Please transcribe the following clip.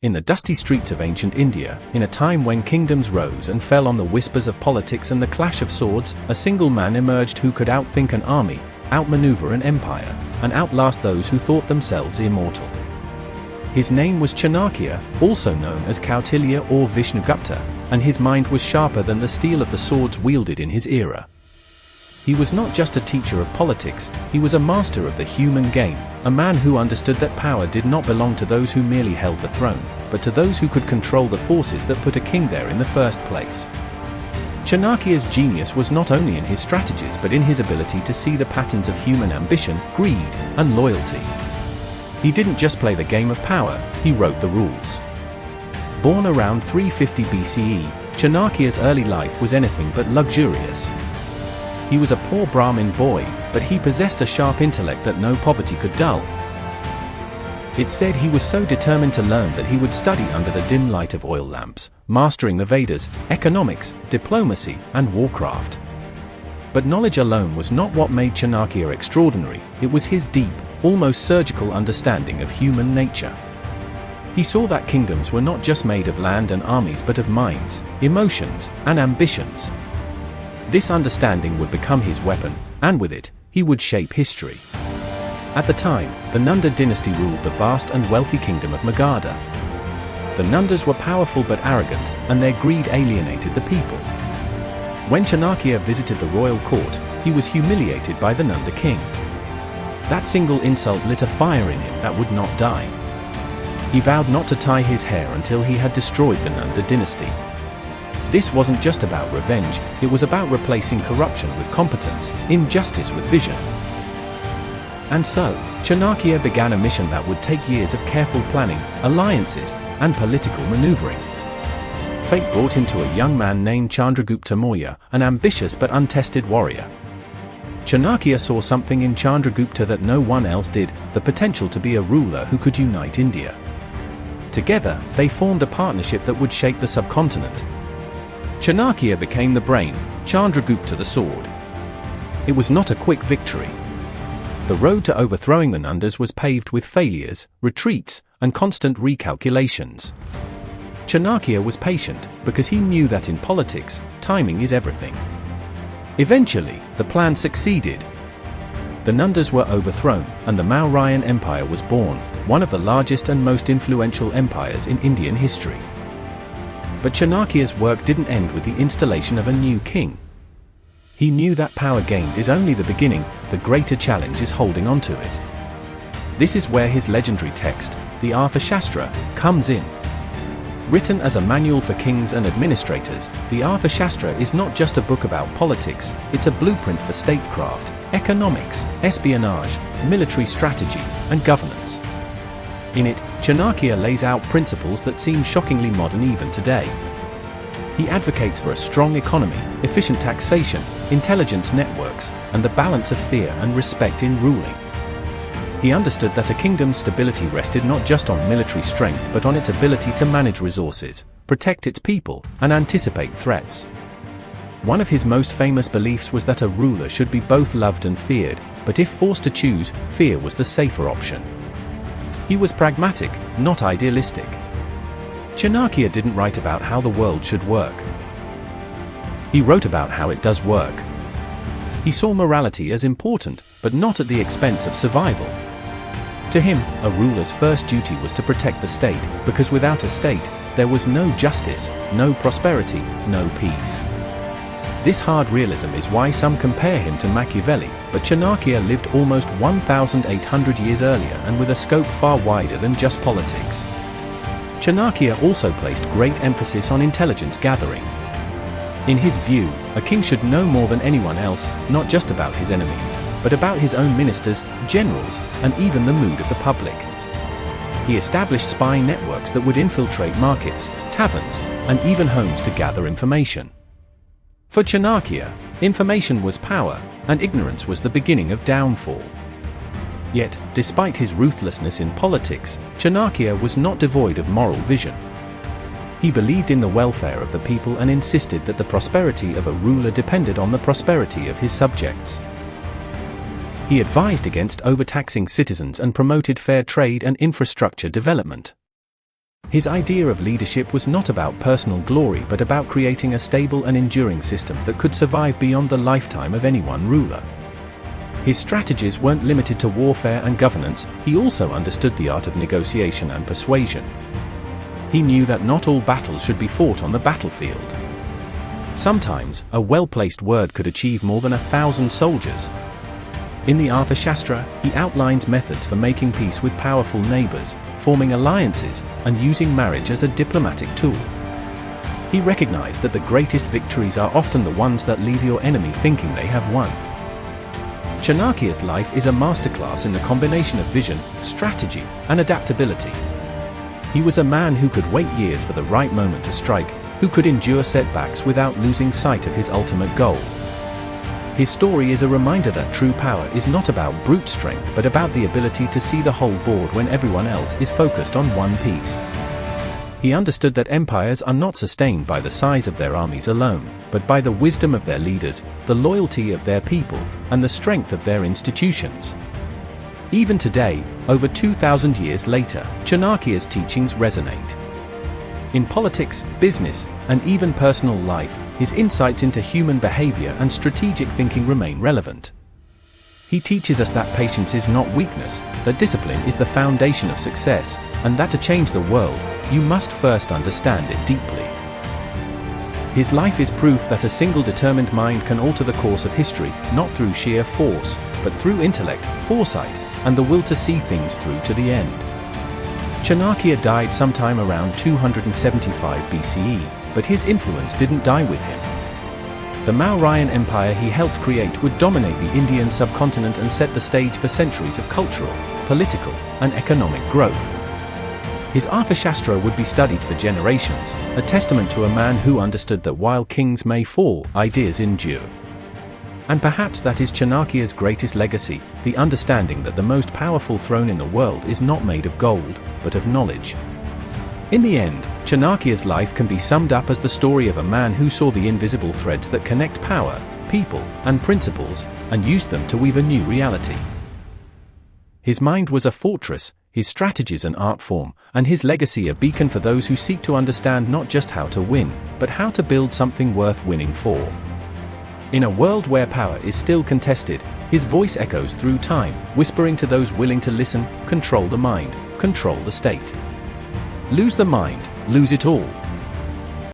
In the dusty streets of ancient India, in a time when kingdoms rose and fell on the whispers of politics and the clash of swords, a single man emerged who could outthink an army, outmaneuver an empire, and outlast those who thought themselves immortal. His name was Chanakya, also known as Kautilya or Vishnugupta, and his mind was sharper than the steel of the swords wielded in his era. He was not just a teacher of politics, he was a master of the human game, a man who understood that power did not belong to those who merely held the throne, but to those who could control the forces that put a king there in the first place. Chanakya's genius was not only in his strategies but in his ability to see the patterns of human ambition, greed, and loyalty. He didn't just play the game of power, he wrote the rules. Born around 350 BCE, Chanakya's early life was anything but luxurious. He was a poor Brahmin boy, but he possessed a sharp intellect that no poverty could dull. It's said he was so determined to learn that he would study under the dim light of oil lamps, mastering the Vedas, economics, diplomacy, and warcraft. But knowledge alone was not what made Chanakya extraordinary, it was his deep, almost surgical understanding of human nature. He saw that kingdoms were not just made of land and armies but of minds, emotions, and ambitions. This understanding would become his weapon, and with it, he would shape history. At the time, the Nanda dynasty ruled the vast and wealthy kingdom of Magadha. The Nandas were powerful but arrogant, and their greed alienated the people. When Chanakya visited the royal court, he was humiliated by the Nanda king. That single insult lit a fire in him that would not die. He vowed not to tie his hair until he had destroyed the Nanda dynasty. This wasn't just about revenge, it was about replacing corruption with competence, injustice with vision. And so, Chanakya began a mission that would take years of careful planning, alliances, and political maneuvering. Fate brought him to a young man named Chandragupta Maurya, an ambitious but untested warrior. Chanakya saw something in Chandragupta that no one else did, the potential to be a ruler who could unite India. Together, they formed a partnership that would shake the subcontinent. Chanakya became the brain, Chandragupta the sword. It was not a quick victory. The road to overthrowing the Nandas was paved with failures, retreats, and constant recalculations. Chanakya was patient, because he knew that in politics, timing is everything. Eventually, the plan succeeded. The Nandas were overthrown, and the Mauryan Empire was born, one of the largest and most influential empires in Indian history. But Chanakya's work didn't end with the installation of a new king. He knew that power gained is only the beginning, the greater challenge is holding on to it. This is where his legendary text, the Arthashastra, comes in. Written as a manual for kings and administrators, the Arthashastra is not just a book about politics, it's a blueprint for statecraft, economics, espionage, military strategy, and governance. In it, Chanakya lays out principles that seem shockingly modern even today. He advocates for a strong economy, efficient taxation, intelligence networks, and the balance of fear and respect in ruling. He understood that a kingdom's stability rested not just on military strength but on its ability to manage resources, protect its people, and anticipate threats. One of his most famous beliefs was that a ruler should be both loved and feared, but if forced to choose, fear was the safer option. He was pragmatic, not idealistic. Chanakya didn't write about how the world should work. He wrote about how it does work. He saw morality as important, but not at the expense of survival. To him, a ruler's first duty was to protect the state, because without a state, there was no justice, no prosperity, no peace. This hard realism is why some compare him to Machiavelli, but Chanakya lived almost 1,800 years earlier and with a scope far wider than just politics. Chanakya also placed great emphasis on intelligence gathering. In his view, a king should know more than anyone else, not just about his enemies, but about his own ministers, generals, and even the mood of the public. He established spy networks that would infiltrate markets, taverns, and even homes to gather information. For Chanakya, information was power, and ignorance was the beginning of downfall. Yet, despite his ruthlessness in politics, Chanakya was not devoid of moral vision. He believed in the welfare of the people and insisted that the prosperity of a ruler depended on the prosperity of his subjects. He advised against overtaxing citizens and promoted fair trade and infrastructure development. His idea of leadership was not about personal glory but about creating a stable and enduring system that could survive beyond the lifetime of any one ruler. His strategies weren't limited to warfare and governance, he also understood the art of negotiation and persuasion. He knew that not all battles should be fought on the battlefield. Sometimes, a well-placed word could achieve more than 1,000 soldiers. In the Arthashastra, he outlines methods for making peace with powerful neighbors, forming alliances, and using marriage as a diplomatic tool. He recognized that the greatest victories are often the ones that leave your enemy thinking they have won. Chanakya's life is a masterclass in the combination of vision, strategy, and adaptability. He was a man who could wait years for the right moment to strike, who could endure setbacks without losing sight of his ultimate goal. His story is a reminder that true power is not about brute strength but about the ability to see the whole board when everyone else is focused on one piece. He understood that empires are not sustained by the size of their armies alone, but by the wisdom of their leaders, the loyalty of their people, and the strength of their institutions. Even today, over 2,000 years later, Chanakya's teachings resonate. In politics, business, and even personal life, his insights into human behavior and strategic thinking remain relevant. He teaches us that patience is not weakness, that discipline is the foundation of success, and that to change the world, you must first understand it deeply. His life is proof that a single determined mind can alter the course of history, not through sheer force, but through intellect, foresight, and the will to see things through to the end. Chanakya died sometime around 275 BCE, but his influence didn't die with him. The Mauryan Empire he helped create would dominate the Indian subcontinent and set the stage for centuries of cultural, political, and economic growth. His Arthashastra would be studied for generations, a testament to a man who understood that while kings may fall, ideas endure. And perhaps that is Chanakya's greatest legacy, the understanding that the most powerful throne in the world is not made of gold, but of knowledge. In the end, Chanakya's life can be summed up as the story of a man who saw the invisible threads that connect power, people, and principles, and used them to weave a new reality. His mind was a fortress, his strategies an art form, and his legacy a beacon for those who seek to understand not just how to win, but how to build something worth winning for. In a world where power is still contested, his voice echoes through time, whispering to those willing to listen, control the mind, control the state. Lose the mind, lose it all.